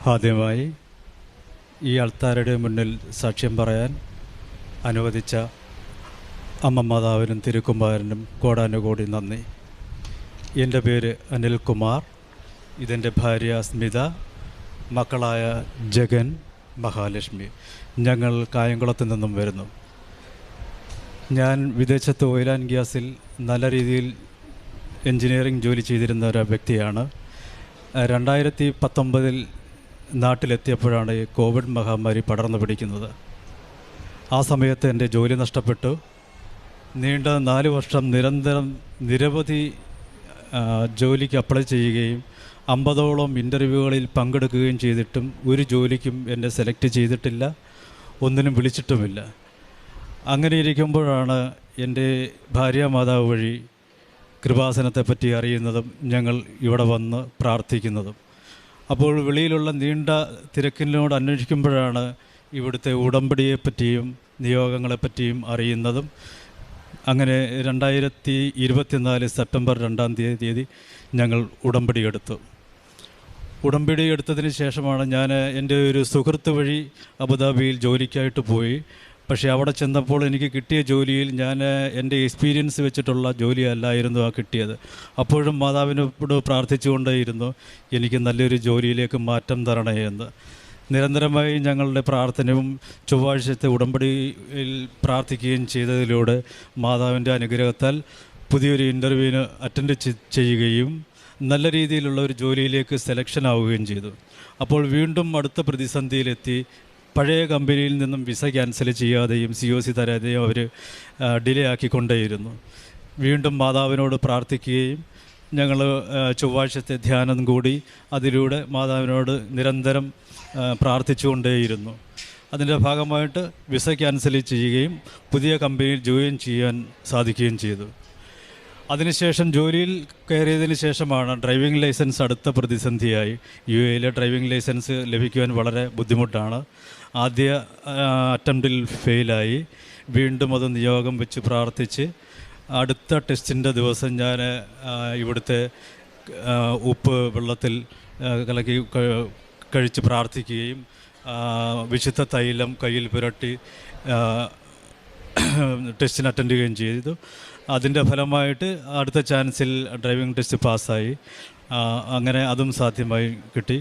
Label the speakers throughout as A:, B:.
A: ആദ്യമായി ഈ ആൾത്താരുടെ മുന്നിൽ സാക്ഷ്യം പറയാൻ അനുവദിച്ച അമ്മ മാതാവിനും തിരുക്കുമാരനും കോടാനുകോടി നന്ദി. എൻ്റെ പേര് അനിൽകുമാർ. ഇതെൻ്റെ ഭാര്യ സ്മിത, മക്കളായ ജഗൻ, മഹാലക്ഷ്മി. ഞങ്ങൾ കായംകുളത്ത് നിന്നും വരുന്നു. ഞാൻ വിദേശത്ത് ഓയിൽ ആൻഡ് ഗ്യാസിൽ നല്ല രീതിയിൽ എൻജിനീയറിംഗ് ജോലി ചെയ്തിരുന്ന ഒരു വ്യക്തിയാണ്. 2019 നാട്ടിലെത്തിയപ്പോഴാണ് ഈ കോവിഡ് മഹാമാരി പടർന്നു പിടിക്കുന്നത്. ആ സമയത്ത് എൻ്റെ ജോലി നഷ്ടപ്പെട്ടു. നീണ്ട 4 വർഷം നിരന്തരം നിരവധി ജോലിക്ക് അപ്ലൈ ചെയ്യുകയും 50ഓളം ഇൻ്റർവ്യൂകളിൽ പങ്കെടുക്കുകയും ചെയ്തിട്ടും ഒരു ജോലിക്കും എന്നെ സെലക്ട് ചെയ്തിട്ടില്ല, ഒന്നിനും വിളിച്ചിട്ടുമില്ല. അങ്ങനെ ഇരിക്കുമ്പോഴാണ് എൻ്റെ ഭാര്യാമാതാവ് വഴി കൃപാസനത്തെപ്പറ്റി അറിയുന്നതും ഞങ്ങൾ ഇവിടെ വന്ന് പ്രാർത്ഥിക്കുന്നതും. അപ്പോൾ വെളിയിലുള്ള നീണ്ട തിരക്കിനോട് അന്വേഷിക്കുമ്പോഴാണ് ഇവിടുത്തെ ഉടമ്പടിയെപ്പറ്റിയും നിയോഗങ്ങളെപ്പറ്റിയും അറിയുന്നതും. അങ്ങനെ 2024 സെപ്റ്റംബർ 2-ാം തീയതി ഞങ്ങൾ ഉടമ്പടി എടുത്തു. ഉടമ്പടി എടുത്തതിന് ശേഷമാണ് ഞാൻ എൻ്റെ ഒരു സുഹൃത്ത് വഴി അബുദാബിയിൽ ജോലിക്കായിട്ട് പോയി. പക്ഷേ അവിടെ ചെന്നപ്പോൾ എനിക്ക് കിട്ടിയ ജോലിയിൽ ഞാൻ എൻ്റെ എക്സ്പീരിയൻസ് വെച്ചിട്ടുള്ള ജോലിയല്ലായിരുന്നു ആ കിട്ടിയത്. അപ്പോഴും മാതാവിനോട് പ്രാർത്ഥിച്ചുകൊണ്ടേയിരുന്നു, എനിക്ക് നല്ലൊരു ജോലിയിലേക്ക് മാറ്റം തരണേ എന്ന്. നിരന്തരമായി ഞങ്ങളുടെ പ്രാർത്ഥനയും ചൊവ്വാഴ്ചത്തെ ഉടമ്പടിയിൽ പ്രാർത്ഥിക്കുകയും ചെയ്തതിലൂടെ മാതാവിൻ്റെ അനുഗ്രഹത്താൽ പുതിയൊരു ഇൻ്റർവ്യൂവിന് അറ്റൻഡ് ചെയ്യുകയും നല്ല രീതിയിലുള്ള ഒരു ജോലിയിലേക്ക് സെലക്ഷൻ ആവുകയും ചെയ്തു. അപ്പോൾ വീണ്ടും അടുത്ത പ്രതിസന്ധിയിലെത്തി. പഴയ കമ്പനിയിൽ നിന്നും വിസ ക്യാൻസൽ ചെയ്യാതെയും COC തരാതെയും അവർ ഡിലേ ആക്കിക്കൊണ്ടേയിരുന്നു. വീണ്ടും മാതാവിനോട് പ്രാർത്ഥിക്കുകയും ഞങ്ങൾ ചൊവ്വാഴ്ചത്തെ ധ്യാനം കൂടി അതിലൂടെ മാതാവിനോട് നിരന്തരം പ്രാർത്ഥിച്ചുകൊണ്ടേയിരുന്നു. അതിൻ്റെ ഭാഗമായിട്ട് വിസ ക്യാൻസൽ ചെയ്യുകയും പുതിയ കമ്പനിയിൽ ജോയിൻ ചെയ്യാൻ സാധിക്കുകയും ചെയ്തു. അതിനുശേഷം ജോലിയിൽ കയറിയതിന് ശേഷമാണ് ഡ്രൈവിംഗ് ലൈസൻസ് അടുത്ത പ്രതിസന്ധിയായി. UAE ഡ്രൈവിംഗ് ലൈസൻസ് ലഭിക്കുവാൻ വളരെ ബുദ്ധിമുട്ടാണ്. ആദ്യ അറ്റംപ്റ്റിൽ ഫെയിലായി. വീണ്ടും അത് നിയോഗം വെച്ച് പ്രാർത്ഥിച്ച് അടുത്ത ടെസ്റ്റിൻ്റെ ദിവസം ഞാൻ ഇവിടുത്തെ ഉപ്പ് വെള്ളത്തിൽ കലക്കി കഴിച്ച് പ്രാർത്ഥിക്കുകയും വിശുദ്ധ തൈലം കയ്യിൽ പുരട്ടി ടെസ്റ്റിന് അറ്റൻഡ് ചെയ്യുകയും ചെയ്തു. അതിൻ്റെ ഫലമായിട്ട് അടുത്ത ചാൻസിൽ ഡ്രൈവിംഗ് ടെസ്റ്റ് പാസ്സായി. അങ്ങനെ അതും സാധ്യമായി കിട്ടി.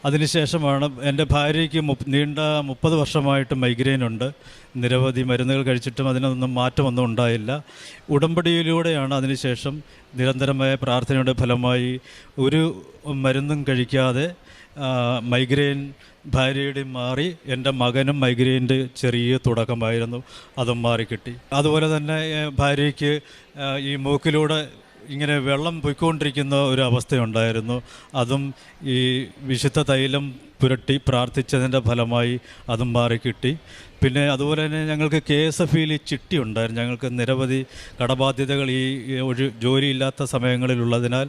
A: അതിനുശേഷമാണ് എൻ്റെ ഭാര്യയ്ക്ക് നീണ്ട 30 വർഷമായിട്ട് മൈഗ്രെയിൻ ഉണ്ട്. നിരവധി മരുന്നുകൾ കഴിച്ചിട്ടും അതിനൊന്നും മാറ്റമൊന്നും ഉണ്ടായില്ല. ഉടമ്പടിയിലൂടെയാണ് അതിനുശേഷം നിരന്തരമായ പ്രാർത്ഥനയുടെ ഫലമായി ഒരു മരുന്നും കഴിക്കാതെ മൈഗ്രെയിൻ ഭാര്യയുടെ മാറി. എൻ്റെ മകനും മൈഗ്രെയിൻ്റെ ചെറിയ തുടക്കമായിരുന്നു, അതും മാറിക്കിട്ടി. അതുപോലെ തന്നെ ഭാര്യയ്ക്ക് ഈ മൂക്കിലൂടെ ഇങ്ങനെ വെള്ളം പൊയ്ക്കൊണ്ടിരിക്കുന്ന ഒരു അവസ്ഥയുണ്ടായിരുന്നു. അതും ഈ വിശുദ്ധ തൈലം പുരട്ടി പ്രാർത്ഥിച്ചതിൻ്റെ ഫലമായി അതും മാറിക്കിട്ടി. പിന്നെ അതുപോലെ തന്നെ ഞങ്ങൾക്ക് KSFയിൽ ചിട്ടി ഉണ്ടായിരുന്നു. ഞങ്ങൾക്ക് നിരവധി കടബാധ്യതകൾ ഈ ഒരു ജോലിയില്ലാത്ത സമയങ്ങളിലുള്ളതിനാൽ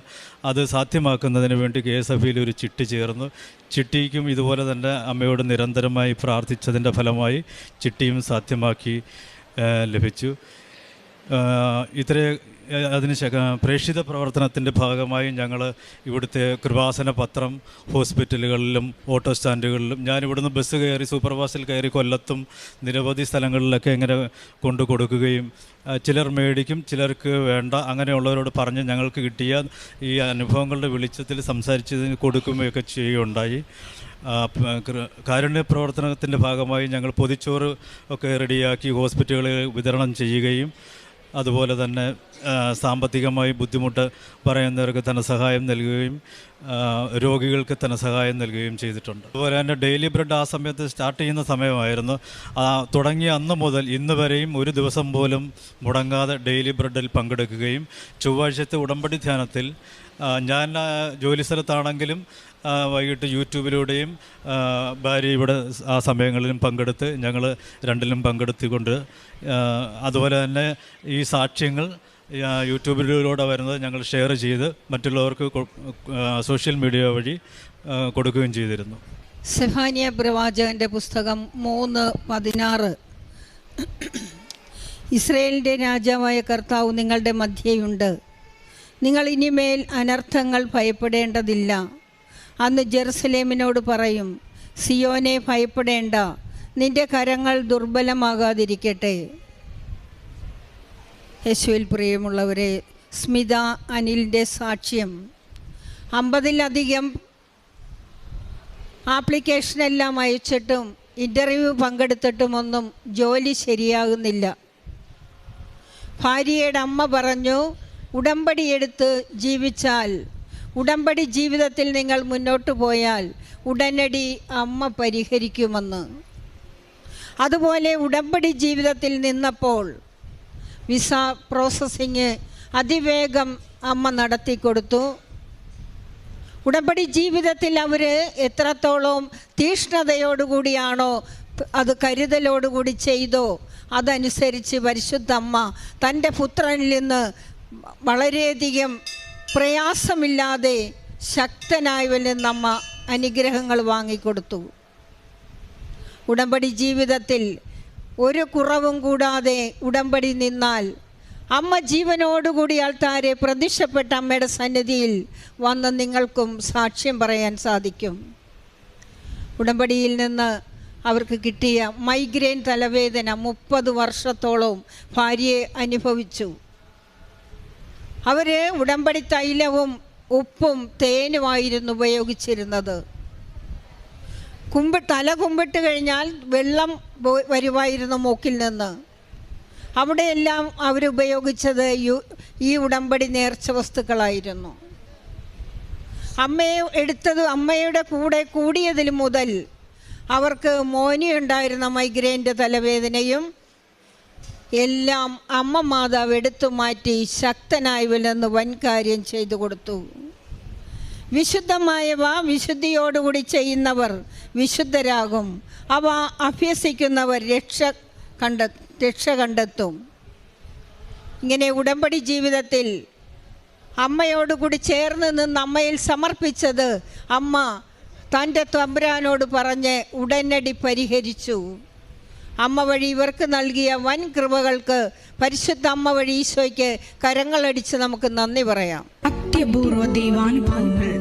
A: അത് സാധ്യമാക്കുന്നതിന് വേണ്ടി KSFയിൽ ഒരു ചിട്ടി ചേർന്നു. ചിട്ടിക്കും ഇതുപോലെ തന്നെ അമ്മയോട് നിരന്തരമായി പ്രാർത്ഥിച്ചതിൻ്റെ ഫലമായി ചിട്ടിയും സാധ്യമാക്കി ലഭിച്ചു. അതിന് പ്രേക്ഷിത പ്രവർത്തനത്തിൻ്റെ ഭാഗമായി ഞങ്ങൾ ഇവിടുത്തെ കൃപാസന പത്രം ഹോസ്പിറ്റലുകളിലും ഓട്ടോ സ്റ്റാൻഡുകളിലും, ഞാനിവിടുന്ന് ബസ് കയറി സൂപ്പർഫാസ്റ്റിൽ കയറി കൊല്ലത്തും നിരവധി സ്ഥലങ്ങളിലൊക്കെ ഇങ്ങനെ കൊണ്ടു കൊടുക്കുകയും ചിലർ മേടിക്കും, ചിലർക്ക് വേണ്ട, അങ്ങനെയുള്ളവരോട് പറഞ്ഞ് ഞങ്ങൾക്ക് കിട്ടിയ ഈ അനുഭവങ്ങളുടെ വെളിച്ചത്തിൽ സംസാരിച്ചതിന് കൊടുക്കുകയൊക്കെ ചെയ്യുകയുണ്ടായി. കാരുണ്യ പ്രവർത്തനത്തിൻ്റെ ഭാഗമായി ഞങ്ങൾ പൊതിച്ചോറ് ഒക്കെ റെഡിയാക്കി ഹോസ്പിറ്റലുകളിൽ വിതരണം ചെയ്യുകയും അതുപോലെ തന്നെ സാമ്പത്തികമായി ബുദ്ധിമുട്ട് പറയുന്നവർക്ക് ധനസഹായം നൽകുകയും രോഗികൾക്ക് ധനസഹായം നൽകുകയും ചെയ്തിട്ടുണ്ട്. അതുപോലെ തന്നെ ഡെയിലി ബ്രെഡ് ആ സമയത്ത് സ്റ്റാർട്ട് ചെയ്യുന്ന സമയമായിരുന്നു. തുടങ്ങിയ അന്ന് മുതൽ ഇന്ന് വരെയും ഒരു ദിവസം പോലും മുടങ്ങാതെ ഡെയിലി ബ്രെഡിൽ പങ്കെടുക്കുകയും ചൊവ്വാഴ്ചത്തെ ഉടമ്പടി ധ്യാനത്തിൽ ഞാൻ ജോലി സ്ഥലത്താണെങ്കിലും വൈകിട്ട് യൂട്യൂബിലൂടെയും ഭാര്യ ഇവിടെ ആ സമയങ്ങളിലും പങ്കെടുത്ത് ഞങ്ങൾ രണ്ടിലും പങ്കെടുത്തുകൊണ്ട് അതുപോലെ തന്നെ ഈ സാക്ഷ്യങ്ങൾ യൂട്യൂബിലൂടെ വരുന്നത് ഞങ്ങൾ ഷെയർ ചെയ്ത് മറ്റുള്ളവർക്ക് സോഷ്യൽ മീഡിയ വഴി കൊടുക്കുകയും ചെയ്തിരുന്നു.
B: സെഫാനിയ പ്രവാചകൻ്റെ പുസ്തകം 3:16 ഇസ്രയേലിൻ്റെ രാജാവായ കർത്താവ് നിങ്ങളുടെ മധ്യേയുണ്ട്. നിങ്ങൾ ഇനിമേൽ അനർത്ഥങ്ങൾ ഭയപ്പെടേണ്ടതില്ല. അന്ന് ജെറുസലേമിനോട് പറയും, സിയോനെ ഭയപ്പെടേണ്ട, നിന്റെ കരങ്ങൾ ദുർബലമാകാതിരിക്കട്ടെ. യേശുവിൽ പ്രിയമുള്ളവരെ, സ്മിത അനിലിൻ്റെ സാക്ഷ്യം, 50-ലധികം ആപ്ലിക്കേഷനെല്ലാം അയച്ചിട്ടും ഇൻ്റർവ്യൂ പങ്കെടുത്തിട്ടുമൊന്നും ജോലി ശരിയാകുന്നില്ല. ഭാര്യയുടെ അമ്മ പറഞ്ഞു, ഉടമ്പടി എടുത്ത് ജീവിച്ചാൽ, ഉടമ്പടി ജീവിതത്തിൽ നിങ്ങൾ മുന്നോട്ട് പോയാൽ ഉടനടി അമ്മ പരിഹരിക്കുമെന്ന്. അതുപോലെ ഉടമ്പടി ജീവിതത്തിൽ നിന്നപ്പോൾ വിസ പ്രോസസ്സിങ് അതിവേഗം അമ്മ നടത്തിക്കൊടുത്തു. ഉടമ്പടി ജീവിതത്തിൽ അവർ എത്രത്തോളം തീഷ്ണതയോടുകൂടിയാണോ അത് കരുതലോടുകൂടി ചെയ്തോ അതനുസരിച്ച് പരിശുദ്ധ അമ്മ തൻ്റെ പുത്രനിൽ നിന്ന് വളരെയധികം പ്രയാസമില്ലാതെ ശക്തനായവരിൽ നിന്ന് അമ്മ അനുഗ്രഹങ്ങൾ വാങ്ങിക്കൊടുത്തു. ഉടമ്പടി ജീവിതത്തിൽ ഒരു കുറവും കൂടാതെ ഉടമ്പടി നിന്നാൽ അമ്മ ജീവനോടുകൂടി ആൾക്കാരെ പ്രത്യക്ഷപ്പെട്ട അമ്മയുടെ സന്നിധിയിൽ വന്ന് നിങ്ങൾക്കും സാക്ഷ്യം പറയാൻ സാധിക്കും. ഉടമ്പടിയിൽ നിന്ന് അവർക്ക് കിട്ടിയ മൈഗ്രെയിൻ തലവേദന 30 വർഷത്തോളം ഭാര്യയെ അനുഭവിച്ചു. അവർ ഉടമ്പടി തൈലവും ഉപ്പും തേനുമായിരുന്നു ഉപയോഗിച്ചിരുന്നത്. തല കുമ്പിട്ട് കഴിഞ്ഞാൽ വെള്ളം വരുമായിരുന്നു മൂക്കിൽ നിന്ന്. അവിടെയെല്ലാം അവരുപയോഗിച്ചത് ഈ ഉടമ്പടി നേർച്ച വസ്തുക്കളായിരുന്നു. അമ്മയുടെ കൂടെ കൂടിയതിൽ മുതൽ അവർക്ക് മോനിയുണ്ടായിരുന്ന മൈഗ്രെയിൻ്റെ തലവേദനയും എല്ലാം അമ്മ മാതാവ് എടുത്തു മാറ്റി ശക്തനായവനെന്ന് വൻ കാര്യം ചെയ്തു കൊടുത്തു. വിശുദ്ധമായവ വിശുദ്ധിയോടുകൂടി ചെയ്യുന്നവർ വിശുദ്ധരാകും, അവ അഭ്യസിക്കുന്നവർ രക്ഷ കണ്ടെത്തും. ഇങ്ങനെ ഉടമ്പടി ജീവിതത്തിൽ അമ്മയോടുകൂടി ചേർന്ന് നിന്ന് അമ്മയിൽ സമർപ്പിച്ചത് അമ്മ തൻ്റെ തമ്പുരാനോട് പറഞ്ഞ് ഉടനടി പരിഹരിച്ചു. അമ്മ വഴി ഇവർക്ക് നൽകിയ വൻ കൃപകൾക്ക് പരിശുദ്ധ അമ്മ വഴി ഈശോയ്ക്ക് കരങ്ങളടിച്ച് നമുക്ക് നന്ദി പറയാം.
C: അത്യപൂർവ ദൈവാനുഭവങ്ങൾ.